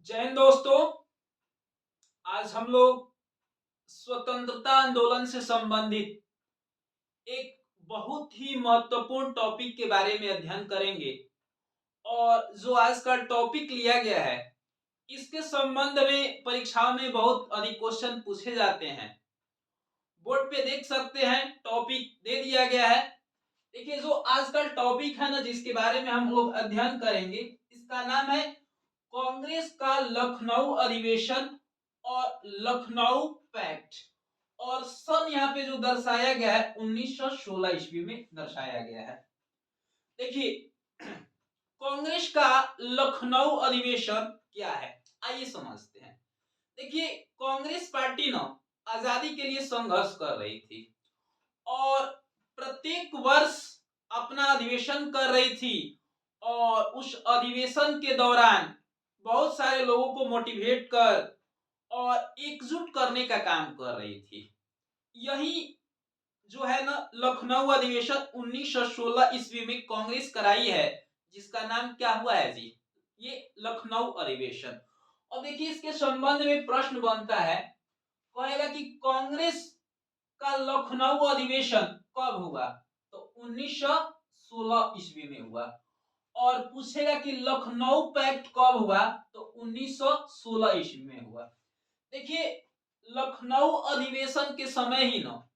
जय हिंद दोस्तों। आज हम लोग स्वतंत्रता आंदोलन से संबंधित एक बहुत ही महत्वपूर्ण टॉपिक के बारे में अध्ययन करेंगे। और जो आज का टॉपिक लिया गया है, इसके संबंध में परीक्षाओं में बहुत अधिक क्वेश्चन पूछे जाते हैं। बोर्ड पे देख सकते हैं, टॉपिक दे दिया गया है। देखिए, जो आज का टॉपिक है ना, जिसके बारे में हम लोग अध्ययन करेंगे, इसका नाम है कांग्रेस का लखनऊ अधिवेशन और लखनऊ पैक्ट। और सन यहाँ पे जो दर्शाया गया है 1916 ईस्वी में दर्शाया गया है। देखिए, कांग्रेस का लखनऊ अधिवेशन क्या है, आइए समझते हैं। देखिए, कांग्रेस पार्टी ना आजादी के लिए संघर्ष कर रही थी और प्रत्येक वर्ष अपना अधिवेशन कर रही थी। और उस अधिवेशन के दौरान बहुत सारे लोगों को मोटिवेट कर और एकजुट करने का काम कर रही थी। यही जो है ना, लखनऊ अधिवेशन 1916 ईस्वी में कांग्रेस कराई है, जिसका नाम क्या हुआ है जी, ये लखनऊ अधिवेशन। और देखिए, इसके संबंध में प्रश्न बनता है, कहेगा कि कांग्रेस का लखनऊ अधिवेशन कब हुआ, तो 1916 ईस्वी में हुआ। और पूछेगा कि लखनऊ पैक्ट कब हुआ, तो 1916 ईस्वी में हुआ। देखिए, लखनऊ अधिवेशन के समय ही ना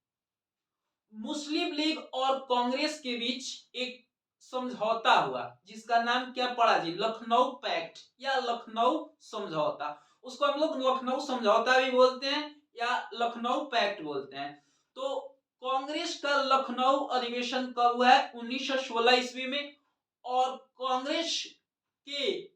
मुस्लिम लीग और कांग्रेस के बीच एक समझौता हुआ, जिसका नाम क्या पड़ा जी, लखनऊ पैक्ट या लखनऊ समझौता। उसको हम लोग लखनऊ समझौता भी बोलते हैं या लखनऊ पैक्ट बोलते हैं। तो कांग्रेस का लखनऊ अधिवेशन कब हुआ है, 1916 ईस्वी में। और कांग्रेस के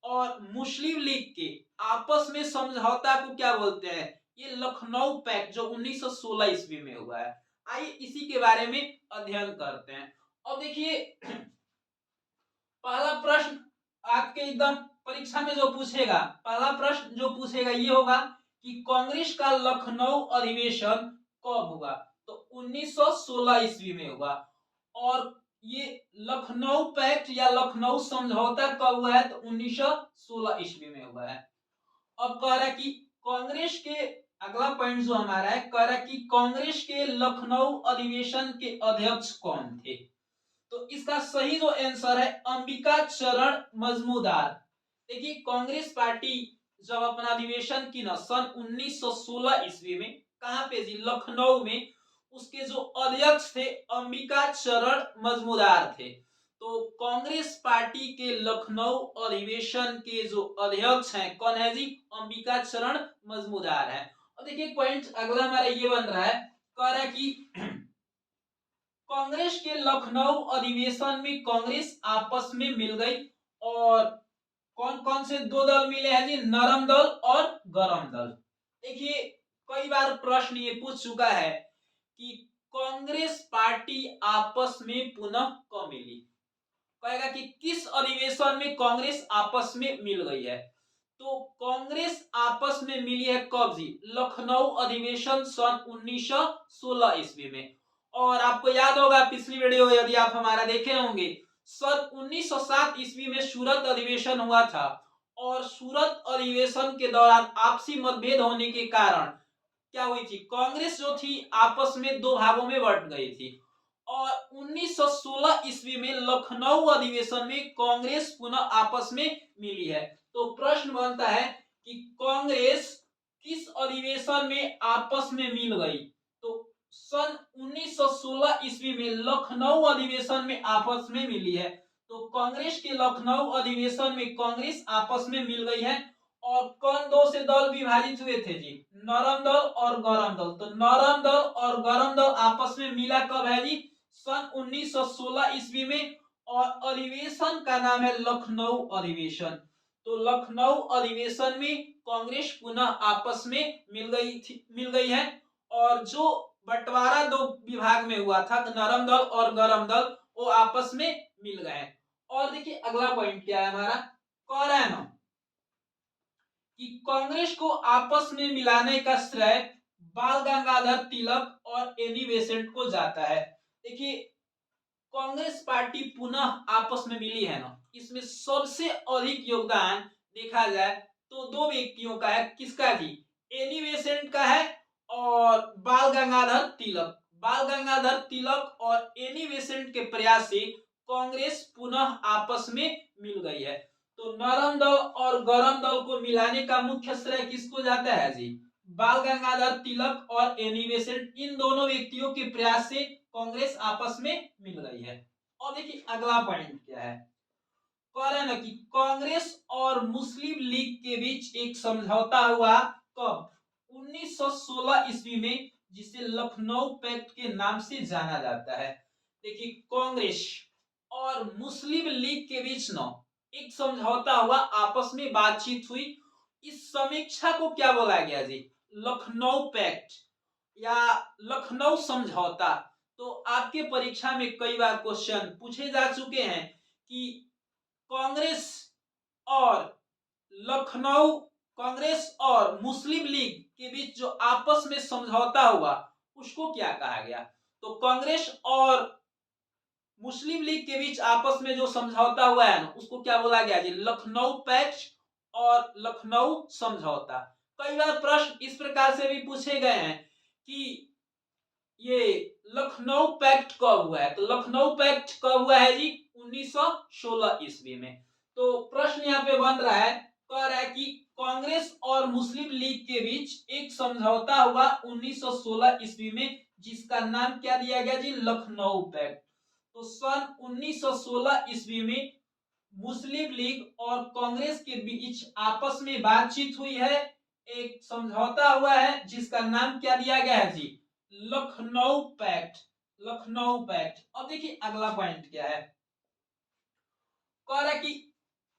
और मुस्लिम लीग के आपस में समझौता को क्या बोलते हैं, ये लखनऊ पैक्ट, जो 1916 ईस्वी में हुआ है। आइए इसी के बारे में अध्ययन करते हैं। और देखिए, पहला प्रश्न आपके एकदम परीक्षा में जो पूछेगा, पहला प्रश्न जो पूछेगा ये होगा कि कांग्रेस का लखनऊ अधिवेशन कब हुआ, तो 1916 ईस्वी में हुआ। और ये लखनऊ पैक्ट या लखनऊ समझौता कब हुआ है, तो 1916 ईस्वी में हुआ है। अब कह रहा है कि कांग्रेस के, अगला पॉइंट जो हमारा है, कह रहा है कि कांग्रेस के लखनऊ अधिवेशन के अध्यक्ष कौन थे। तो इसका सही जो आंसर है, अंबिका चरण मजमूदार। देखिए, कांग्रेस पार्टी जब अपना अधिवेशन की ना सन 1916 ईस्वी में, कहां पे जी, लखनऊ में, उसके जो अध्यक्ष थे अंबिका चरण मजमूदार थे। तो कांग्रेस पार्टी के लखनऊ अधिवेशन के जो अध्यक्ष हैं, कौन है जी, अंबिका चरण मजमूदार है। और देखिए, पॉइंट अगला हमारा ये बन रहा है, कह रहा है कि कांग्रेस के लखनऊ अधिवेशन में कांग्रेस आपस में मिल गई। और कौन कौन से दो दल मिले हैं जी, नरम दल और गरम दल। देखिए, कई बार प्रश्न ये पूछ चुका है कि कांग्रेस पार्टी आपस में पुनः कब मिली। कहेगा कि किस अधिवेशन में कांग्रेस आपस में मिल गई है, तो कांग्रेस आपस में मिली है कब जी, लखनऊ अधिवेशन सन 1916 ईस्वी में। और आपको याद होगा पिछली वीडियो यदि आप हमारा देखे होंगे, सन 1907 ईस्वी में सूरत अधिवेशन हुआ था। और सूरत अधिवेशन के दौरान आपसी मतभेद होने के कारण क्या हुई थी, कांग्रेस जो थी आपस में दो भागों में बंट गई थी। और 1916 ईस्वी में लखनऊ अधिवेशन में कांग्रेस पुनः आपस में मिली है। तो प्रश्न बनता है कि कांग्रेस किस अधिवेशन में आपस में मिल गई, तो सन 1916 ईस्वी में लखनऊ अधिवेशन में आपस में मिली है। तो कांग्रेस के लखनऊ अधिवेशन में कांग्रेस आपस में मिल गई है। और कौन दो से दल विभाजित हुए थे जी, नरम दल और गरम दल। तो नरम दल और गरम दल आपस में मिला कब है जी, सन 1916 ईस्वी में। और अधिवेशन का नाम है लखनऊ अधिवेशन। तो लखनऊ अधिवेशन में कांग्रेस पुनः आपस में मिल गई है। और जो बंटवारा दो विभाग में हुआ था, नरम दल और गरम दल, वो आपस में मिल गए। और देखिए, अगला पॉइंट क्या है हमारा, कह रहा है ना कि कांग्रेस को आपस में मिलाने का श्रेय बाल गंगाधर तिलक और एनी बेसेंट को जाता है। देखिए, कांग्रेस पार्टी पुनः आपस में मिली है ना, इसमें सबसे अधिक योगदान देखा जाए तो दो व्यक्तियों का है। किसका जी? एनी बेसेंट का है और बाल गंगाधर तिलक। बाल गंगाधर तिलक और एनी बेसेंट के प्रयास से कांग्रेस पुनः आपस में मिल गई है। तो नरम दल और गरम दल को मिलाने का मुख्य श्रेय किसको जाता है जी? बाल गंगाधर तिलक और एनी बेसेंट, इन दोनों व्यक्तियों के प्रयास से कांग्रेस आपस में मिल गई है। और देखिए अगला पॉइंट क्या है, कह रहे हैं ना कि कांग्रेस और मुस्लिम लीग के बीच एक समझौता हुआ कब? 1916 ईस्वी में, जिसे लखनऊ पैक्ट के नाम से जाना जाता है। देखिए कांग्रेस और मुस्लिम लीग के बीच न एक समझौता हुआ, आपस में बातचीत हुई। इस समीक्षा को क्या बोला गया जी? लखनऊ पैक्ट या लखनऊ समझौता। तो आपके परीक्षा में कई बार क्वेश्चन पूछे जा चुके हैं कि कांग्रेस और लखनऊ, कांग्रेस और मुस्लिम लीग के बीच जो आपस में समझौता हुआ उसको क्या कहा गया? तो कांग्रेस और मुस्लिम लीग के बीच आपस में जो समझौता हुआ है ना, उसको क्या बोला गया जी? लखनऊ पैक्ट और लखनऊ समझौता। कई बार प्रश्न इस प्रकार से भी पूछे गए हैं कि ये लखनऊ पैक्ट कब हुआ है? तो लखनऊ पैक्ट कब हुआ है जी? 1916 ईस्वी में। तो प्रश्न यहाँ पे बन रहा है, कह रहा है कि कांग्रेस और मुस्लिम लीग के बीच एक समझौता हुआ 1916 ईस्वी में, जिसका नाम क्या दिया गया जी? लखनऊ पैक्ट। तो सन 1916 ईस्वी में मुस्लिम लीग और कांग्रेस के बीच आपस में बातचीत हुई है, एक समझौता हुआ है जिसका नाम क्या दिया गया है जी? लखनऊ पैक्ट। लखनऊ पैक्ट। अब देखिए अगला पॉइंट क्या है, कह रहा है कि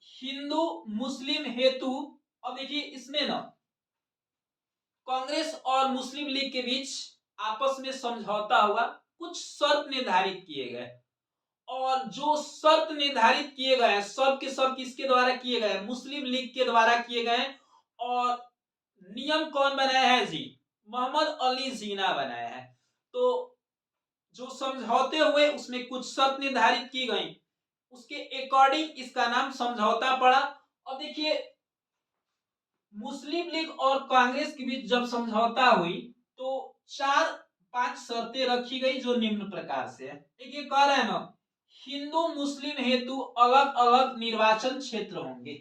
हिंदू मुस्लिम हेतु, अब देखिए इसमें ना कांग्रेस और मुस्लिम लीग के बीच आपस में समझौता हुआ, कुछ शर्त निर्धारित किए गए, और जो शर्त निर्धारित किए गए हैं सब के सब किसके द्वारा किए गए? मुस्लिम लीग के द्वारा किए गए। और नियम कौन बनाया है जी? मोहम्मद अली जीना बनाया है। तो जो समझौते हुए उसमें कुछ शर्त निर्धारित की गई, उसके अकॉर्डिंग इसका नाम समझौता पड़ा। और देखिए मुस्लिम लीग और कांग्रेस के बीच जब समझौता हुई तो 4-5 शर्तें रखी गई, जो निम्न प्रकार से है। देखिए कह रहे हैं ना, हिंदू मुस्लिम हेतु अलग अलग निर्वाचन क्षेत्र होंगे।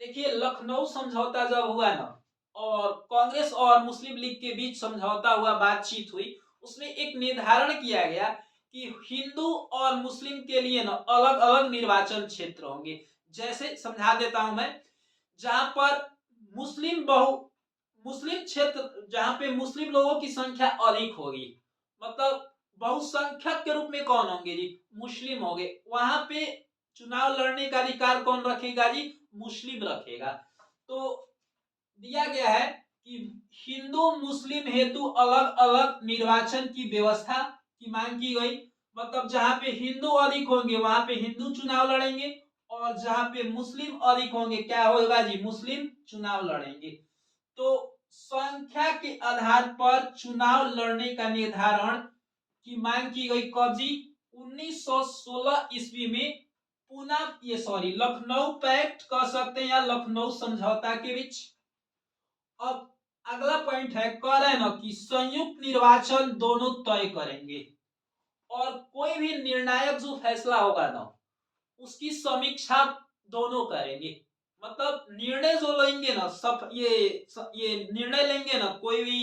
देखिए लखनऊ समझौता जब हुआ ना और कांग्रेस और मुस्लिम लीग के बीच समझौता हुआ, बातचीत हुई, उसमें एक निर्धारण किया गया कि हिंदू और मुस्लिम के लिए ना अलग अलग निर्वाचन क्षेत्र होंगे। जैसे समझा देता हूं मैं, जहां पर मुस्लिम क्षेत्र, जहां पे मुस्लिम लोगों की संख्या अधिक होगी, मतलब बहुसंख्यक के रूप में कौन होंगे जी? मुस्लिम होंगे, वहां पे चुनाव लड़ने का अधिकार कौन रखेगा जी? मुस्लिम रखेगा। तो दिया गया है कि हिंदू मुस्लिम हेतु अलग अलग निर्वाचन की व्यवस्था की मांग की गई। मतलब जहां पे हिंदू अधिक होंगे वहां पे हिंदू चुनाव लड़ेंगे, और जहां पे मुस्लिम अधिक होंगे क्या होगा जी? मुस्लिम चुनाव लड़ेंगे। तो संख्या के आधार पर चुनाव लड़ने का निर्धारण की मांग की गई कब जी? 1916 ईस्वी में, पुनः ये सॉरी लखनऊ पैक्ट कह सकते हैं या लखनऊ समझौता के बीच। अब अगला पॉइंट है, कह रहे हैं ना कि संयुक्त निर्वाचन दोनों तय करेंगे, और कोई भी निर्णायक जो फैसला होगा ना उसकी समीक्षा दोनों करेंगे। मतलब निर्णय जो लेंगे ना, सब ये निर्णय लेंगे ना, कोई भी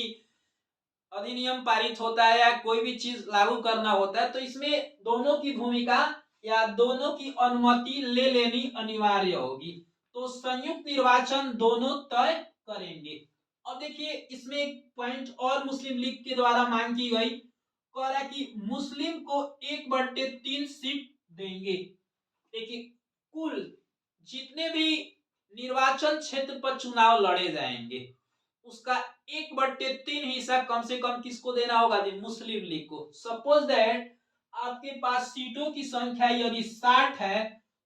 अधिनियम पारित होता है या कोई भी चीज लागू करना होता है, तो इसमें दोनों की भूमिका या दोनों की अनुमति ले लेनी अनिवार्य होगी। तो संयुक्त निर्वाचन दोनों तय करेंगे। अब देखिए इसमें एक पॉइंट और मुस्लिम लीग के द्वारा मांग की गई, कह रहा है कि मुस्लिम को 1/3 सीट देंगे। देखिए कुल जितने भी निर्वाचन क्षेत्र पर चुनाव लड़े जाएंगे उसका 1/3 हिस्सा कम से कम किसको देना होगा जी? मुस्लिम लीग को। सपोज दैट आपके पास सीटों की संख्या यदि 60 है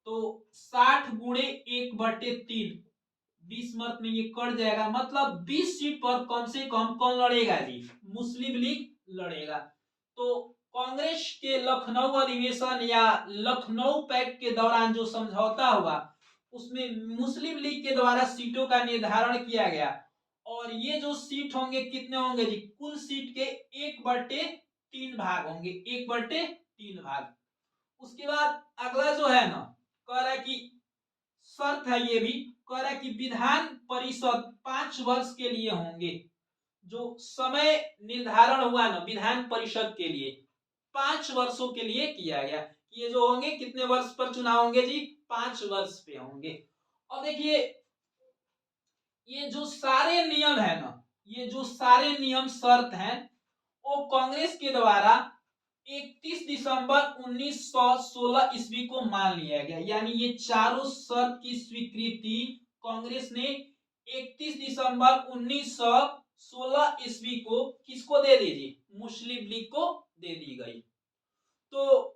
तो 60 गुणे 1/3, 20 मत में ये कट जाएगा, मतलब 20 सीट पर कम से कम कौन लड़ेगा जी? मुस्लिम लीग लड़ेगा। तो कांग्रेस के लखनऊ अधिवेशन या लखनऊ पैक्ट के दौरान जो समझौता हुआ उसमें मुस्लिम लीग के द्वारा सीटों का निर्धारण किया गया और ये जो सीट होंगे कितने होंगे जी, कुल सीट के 1/3 भाग होंगे, 1/3 भाग। उसके बाद अगला जो है ना, कह रहा है कि शर्त है, ये भी कह रहा है कि विधान परिषद 5 वर्ष के लिए होंगे। जो समय निर्धारण हुआ ना विधान परिषद के लिए 5 वर्षों के लिए किया गया। ये जो होंगे कितने वर्ष पर चुनाव होंगे जी, 5 वर्ष पे होंगे। और देखिए ये जो सारे नियम है ना, ये जो सारे नियम शर्त हैं वो कांग्रेस के द्वारा 31 दिसंबर 1916 ईस्वी को मान लिया गया। यानी ये चारों शर्त की स्वीकृति कांग्रेस ने 31 दिसंबर 1916 ईस्वी को किसको दे दी जी, मुस्लिम लीग को दे दी गई। तो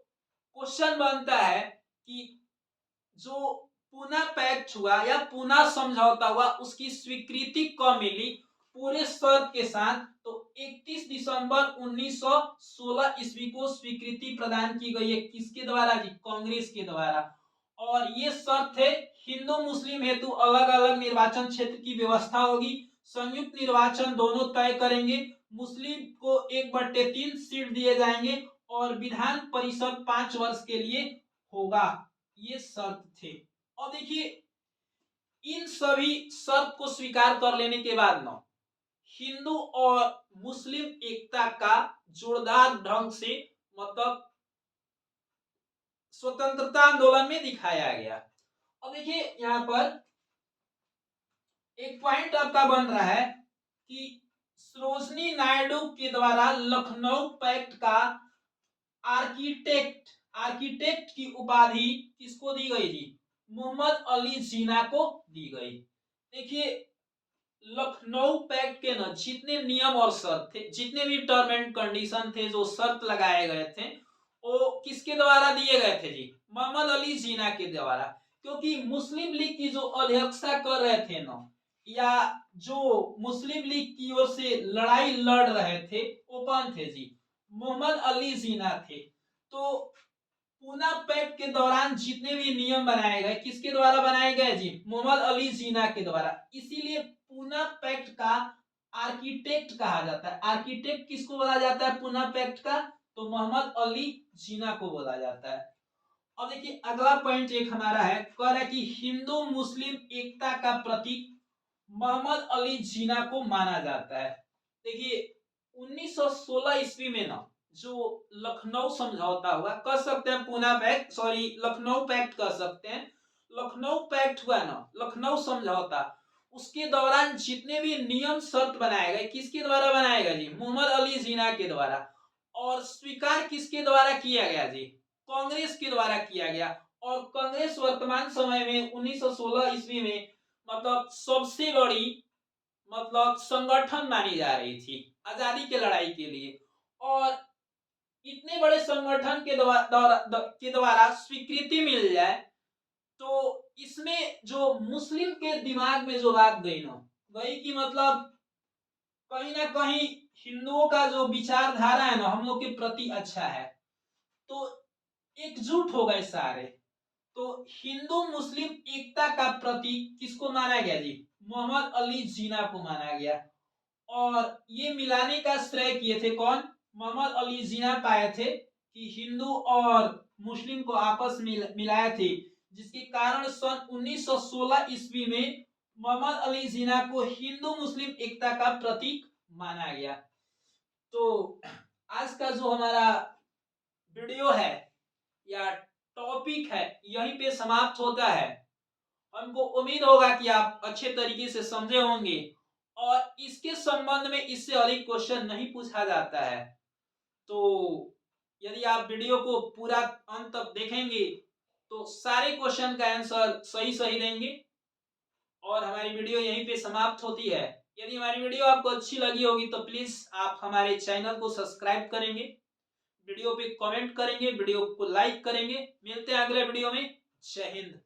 क्वेश्चन बनता है कि जो पूना पैक्ट हुआ या पूना समझौता हुआ उसकी स्वीकृति कब मिली, पूरे शर्त के साथ। तो 31 दिसंबर 1916 ईस्वी को स्वीकृति प्रदान की गई है, किसके द्वारा जी, कांग्रेस के द्वारा। और ये शर्त है हिंदू मुस्लिम हेतु अलग अलग निर्वाचन क्षेत्र की व्यवस्था होगी, संयुक्त निर्वाचन दोनों तय करेंगे, मुस्लिम को 1/3 सीट दिए जाएंगे और विधान परिषद 5 वर्ष के लिए होगा, ये शर्त थे। और देखिए इन सभी शर्त को स्वीकार कर लेने के बाद ना हिंदू और मुस्लिम एकता का जोरदार ढंग से मतलब स्वतंत्रता आंदोलन में दिखाया गया। और देखिए यहाँ पर एक पॉइंट आपका बन रहा है कि सरोजनी नायडू के द्वारा लखनऊ पैक्ट का आर्किटेक्ट की उपाधि किसको दी गई थी, मोहम्मद अली जिन्ना को दी गई। देखिए लखनऊ पैक्ट के न जितने नियम और शर्त थे, जितने भी टर्म एंड कंडीशन थे, जो शर्त लगाए गए थे, वो किसके द्वारा दिए गए थे जी, मोहम्मद अली जिन्ना के द्वारा। क्योंकि मुस्लिम लीग की जो अध्यक्षता कर रहे थे ना, या जो मुस्लिम लीग की ओर से लड़ाई लड़ रहे थे, वो कौन थे जी, मोहम्मद अली जिन्ना थे। तो पूना पैक्ट के दौरान जितने भी नियम बनाए गए किसके द्वारा बनाए गए जी, मोहम्मद अली जिन्ना के द्वारा। इसीलिए पूना पैक्ट का आर्किटेक्ट कहा जाता है। आर्किटेक्ट किसको बोला जाता है पूना पैक्ट का, तो मोहम्मद अली जिन्ना को बोला जाता है। और देखिए अगला पॉइंट एक हमारा है, कह रहा है कि हिंदू मुस्लिम एकता का प्रतीक मोहम्मद अली जिन्ना को माना जाता है। देखिए 1916 ईस्वी में ना जो लखनऊ समझौता हुआ, कर सकते हैं Poona pact, sorry Lucknow pact कर सकते हैं, लखनऊ पैक्ट हुआ ना, लखनऊ समझौता, उसके दौरान जितने भी नियम शर्त बनाए गए किसके द्वारा बनाए गए जी, मोहम्मद अली जिन्ना के द्वारा। और स्वीकार किसके द्वारा किया गया जी, कांग्रेस के द्वारा किया गया। और कांग्रेस वर्तमान समय में 1916 ईस्वी में मतलब सबसे बड़ी मतलब संगठन मानी जा रही थी आजादी के लड़ाई के लिए। और इतने बड़े संगठन के द्वारा स्वीकृति मिल जाए तो इसमें जो मुस्लिम के दिमाग में जो बात गई ना, गई कि मतलब कहीं ना कहीं हिंदुओं का जो विचारधारा है ना हम लोग के प्रति अच्छा है, तो एकजुट हो गए सारे। तो हिंदू मुस्लिम एकता का प्रतीक किसको माना गया जी, मोहम्मद अली जिन्ना को माना गया। और ये मिलाने का श्रेय किए थे कौन, मोहम्मद अली जिन्ना पाए थे कि हिंदू और मुस्लिम को आपस में मिलाए थे, जिसके कारण सन 1916 ईस्वी में मोहम्मद अली जिन्ना को हिंदू मुस्लिम एकता का प्रतीक माना गया। तो आज का जो हमारा वीडियो है या टॉपिक है यहीं पे समाप्त होता है। हमको उम्मीद होगा कि आप अच्छे तरीके से समझे होंगे और इसके संबंध में इससे अधिक क्वेश्चन नहीं पूछा जाता है। तो यदि आप वीडियो को पूरा अंत तक देखेंगे तो सारे क्वेश्चन का आंसर सही सही देंगे। और हमारी वीडियो यहीं पे समाप्त होती है। यदि हमारी वीडियो आपको अच्छी लगी होगी तो प्लीज आप हमारे चैनल को सब्सक्राइब करेंगे, वीडियो पे कमेंट करेंगे, वीडियो को लाइक करेंगे। मिलते हैं अगले वीडियो में। जय हिंद।